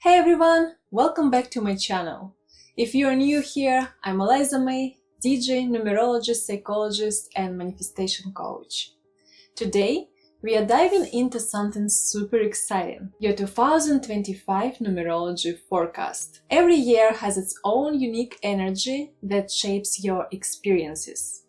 Hey everyone, welcome back to my channel. If you're new here, I'm Eliza May, DJ, numerologist, psychologist, and manifestation coach. Today, we are diving into something super exciting, your 2025 numerology forecast. Every year has its own unique energy that shapes your experiences.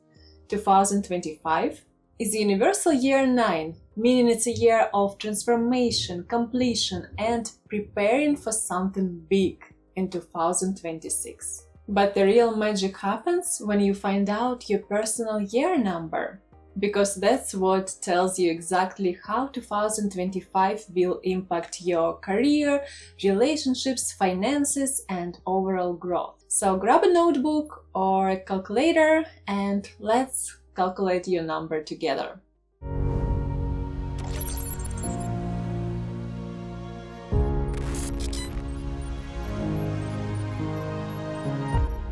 2025 is the universal year 9, meaning it's a year of transformation, completion, and preparing for something big in 2026. But the real magic happens when you find out your personal year number, because that's what tells you exactly how 2025 will impact your career, relationships, finances, and overall growth. So grab a notebook or a calculator and let's calculate your number together.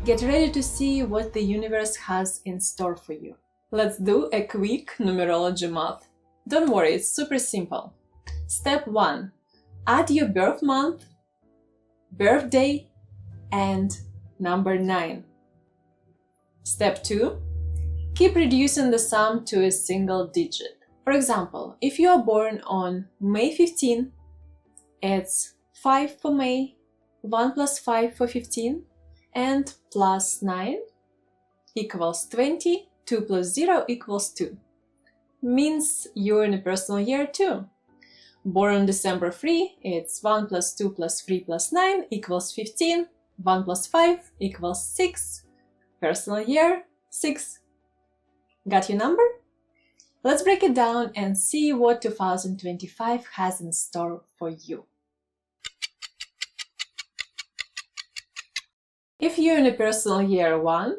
Get ready to see what the universe has in store for you. Let's do a quick numerology math. Don't worry, it's super simple. Step 1. Add your birth month, birthday, and number 9. Step 2. Keep reducing the sum to a single digit. For example, if you are born on May 15, it's 5 for May, 1 plus 5 for 15, and plus 9 equals 20, 2 plus 0 equals 2. Means you're in a personal year too. Born on December 3, it's 1 plus 2 plus 3 plus 9 equals 15, 1 plus 5 equals 6, personal year 6. Got your number? Let's break it down and see what 2025 has in store for you. If you're in a personal year 1,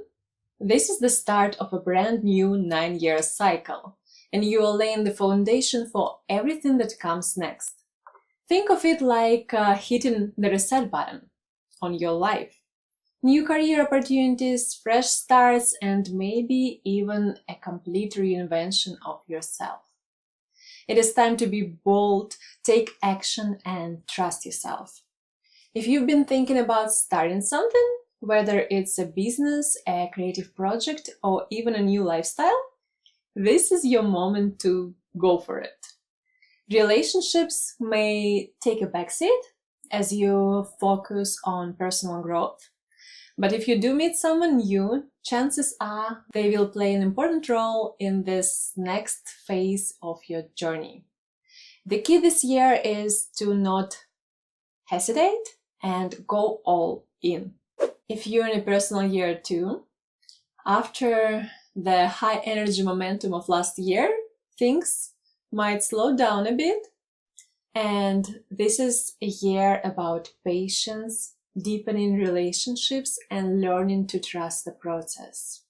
this is the start of a brand new 9-year cycle, and you are laying the foundation for everything that comes next. Think of it like hitting the reset button on your life. New career opportunities, fresh starts, and maybe even a complete reinvention of yourself. It is time to be bold, take action, and trust yourself. If you've been thinking about starting something, whether it's a business, a creative project, or even a new lifestyle, this is your moment to go for it. Relationships may take a backseat as you focus on personal growth. But if you do meet someone new, chances are they will play an important role in this next phase of your journey. The key this year is to not hesitate and go all in. If you're in a personal year 2, after the high energy momentum of last year, things might slow down a bit. And this is a year about patience, deepening relationships, and learning to trust the process.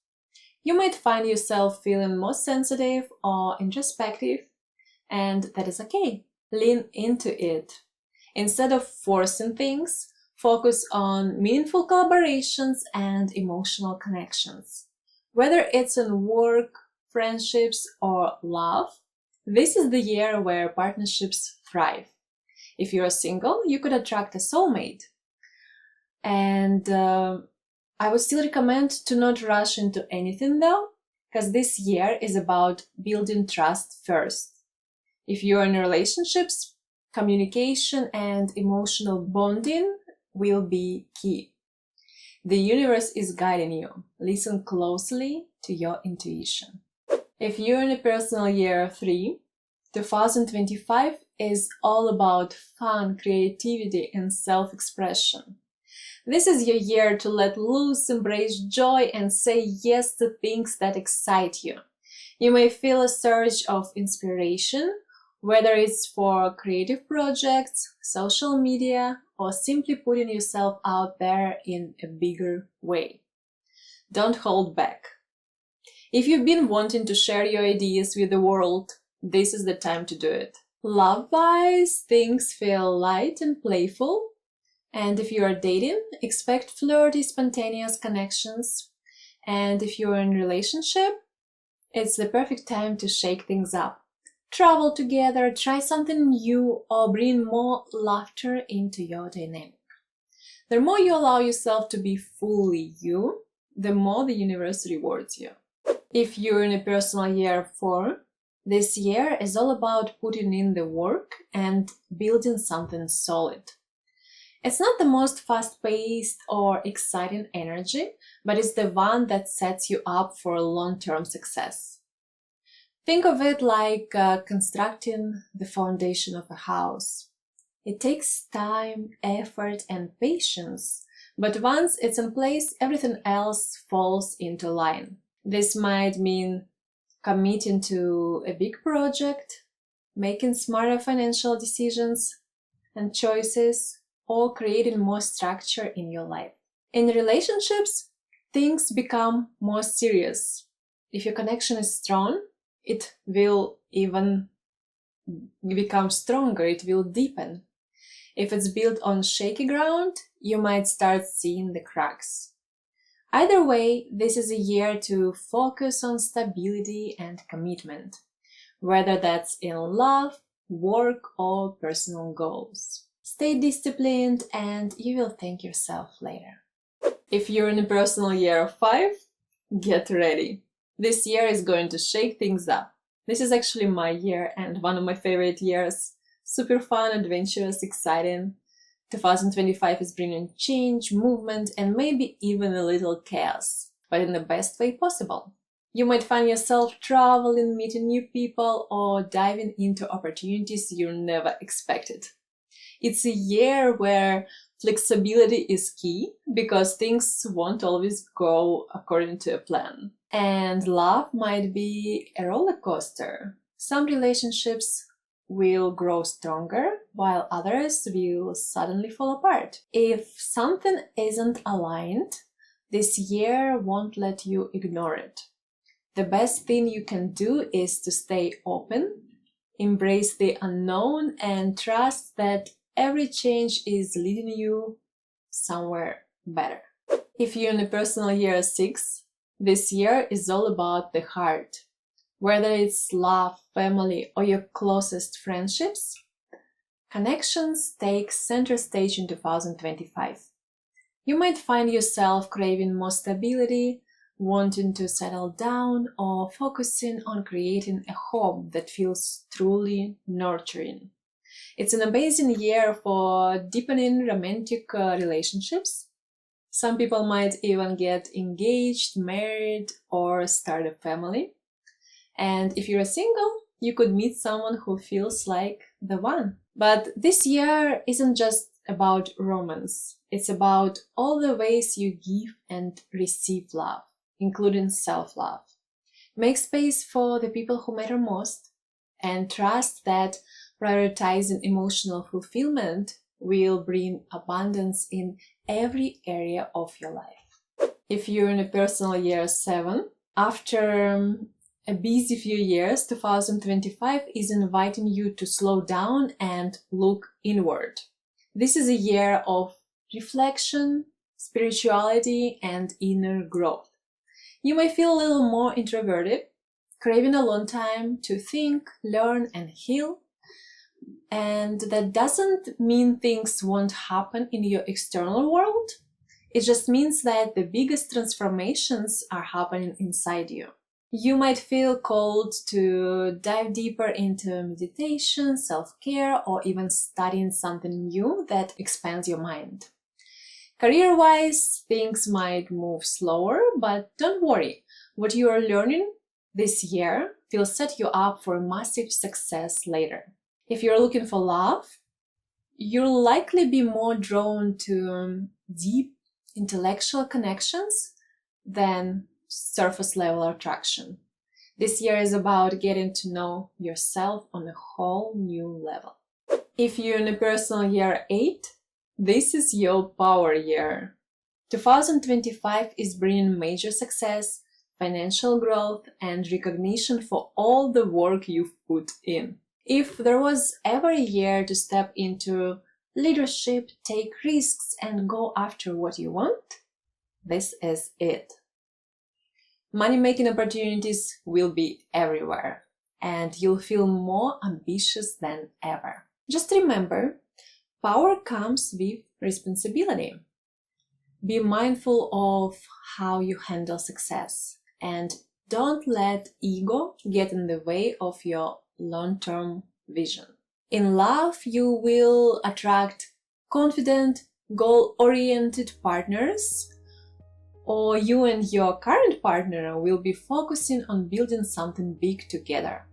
You might find yourself feeling more sensitive or introspective, and that is okay. Lean into it. Instead of forcing things, focus on meaningful collaborations and emotional connections. Whether it's in work, friendships, or love, this is the year where partnerships thrive. If you're single, you could attract a soulmate. And I would still recommend to not rush into anything though, because this year is about building trust first. If you're in relationships, communication and emotional bonding will be key. The universe is guiding you. Listen closely to your intuition. If you're in a personal year 3, 2025 is all about fun, creativity, and self-expression. This is your year to let loose, embrace joy, and say yes to things that excite you. You may feel a surge of inspiration, whether it's for creative projects, social media, or simply putting yourself out there in a bigger way. Don't hold back. If you've been wanting to share your ideas with the world, this is the time to do it. Love-wise, things feel light and playful. And if you are dating, expect flirty, spontaneous connections. And if you're in a relationship, it's the perfect time to shake things up. travel together, try something new, or bring more laughter into your dynamic. The more you allow yourself to be fully you, the more the universe rewards you. If you're in a personal year 4, this year is all about putting in the work and building something solid. It's not the most fast-paced or exciting energy, but it's the one that sets you up for long-term success. Think of it like constructing the foundation of a house. It takes time, effort, and patience, but once it's in place, everything else falls into line. This might mean committing to a big project, making smarter financial decisions and choices, or creating more structure in your life. In relationships, things become more serious. If your connection is strong, it will even become stronger, it will deepen. If it's built on shaky ground, you might start seeing the cracks. Either way, this is a year to focus on stability and commitment, whether that's in love, work, or personal goals. Stay disciplined and you will thank yourself later. If you're in a personal year 5, get ready. This year is going to shake things up. This is actually my year and one of my favorite years. Super fun, adventurous, exciting. 2025 is bringing change, movement, and maybe even a little chaos, but in the best way possible. You might find yourself traveling, meeting new people, or diving into opportunities you never expected. It's a year where flexibility is key because things won't always go according to a plan. And love might be a roller coaster. Some relationships will grow stronger, while others will suddenly fall apart. If something isn't aligned, this year won't let you ignore it. The best thing you can do is to stay open, embrace the unknown, and trust that every change is leading you somewhere better. If you're in a personal year 6, this year is all about the heart. Whether it's love, family, or your closest friendships, connections take center stage in 2025. You might find yourself craving more stability, wanting to settle down, or focusing on creating a home that feels truly nurturing. It's an amazing year for deepening romantic relationships. Some people might even get engaged, married, or start a family. And if you're single, you could meet someone who feels like the one. But this year isn't just about romance. It's about all the ways you give and receive love, including self-love. Make space for the people who matter most, and trust that prioritizing emotional fulfillment will bring abundance in every area of your life. If you're in a personal year 7, after a busy few years, 2025 is inviting you to slow down and look inward. This is a year of reflection, spirituality, and inner growth. You may feel a little more introverted, craving alone time to think, learn, and heal. And that doesn't mean things won't happen in your external world. It just means that the biggest transformations are happening inside you. You might feel called to dive deeper into meditation, self-care, or even studying something new that expands your mind. Career-wise, things might move slower, but don't worry. What you are learning this year will set you up for massive success later. If you're looking for love, you'll likely be more drawn to deep intellectual connections than surface-level attraction. This year is about getting to know yourself on a whole new level. If you're in a personal year 8, this is your power year. 2025 is bringing major success, financial growth, and recognition for all the work you've put in. If there was ever a year to step into leadership, take risks, and go after what you want, this is it. Money-making opportunities will be everywhere, and you'll feel more ambitious than ever. Just remember, power comes with responsibility. Be mindful of how you handle success and don't let ego get in the way of your long-term vision. In love, you will attract confident, goal-oriented partners, or you and your current partner will be focusing on building something big together.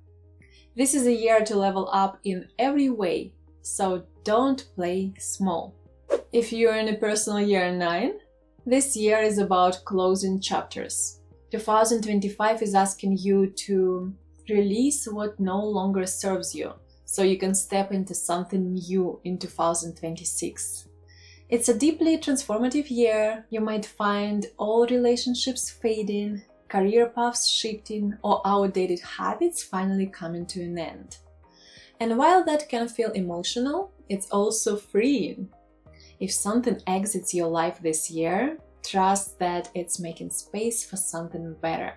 This is a year to level up in every way, so don't play small. If you're in a personal year 9, this year is about closing chapters. 2025 is asking you to release what no longer serves you, so you can step into something new in 2026. It's a deeply transformative year. You might find old relationships fading, career paths shifting, or outdated habits finally coming to an end. And while that can feel emotional, it's also freeing. If something exits your life this year, trust that it's making space for something better.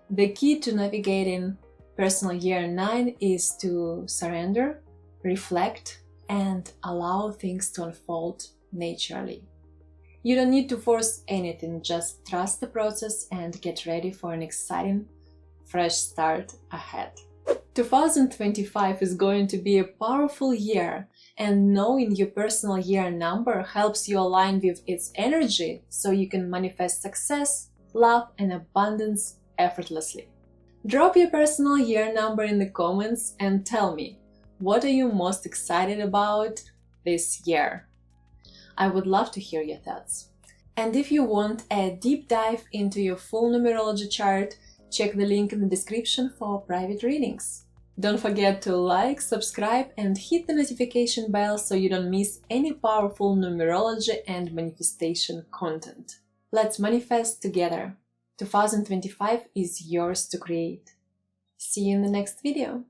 The key to navigating personal year 9 is to surrender, reflect, and allow things to unfold naturally. You don't need to force anything, just trust the process and get ready for an exciting, fresh start ahead. 2025 is going to be a powerful year, and knowing your personal year number helps you align with its energy so you can manifest success, love, and abundance effortlessly. Drop your personal year number in the comments and tell me, what are you most excited about this year? I would love to hear your thoughts. And if you want a deep dive into your full numerology chart, check the link in the description for private readings. Don't forget to like, subscribe, and hit the notification bell so you don't miss any powerful numerology and manifestation content. Let's manifest together. 2025 is yours to create. See you in the next video.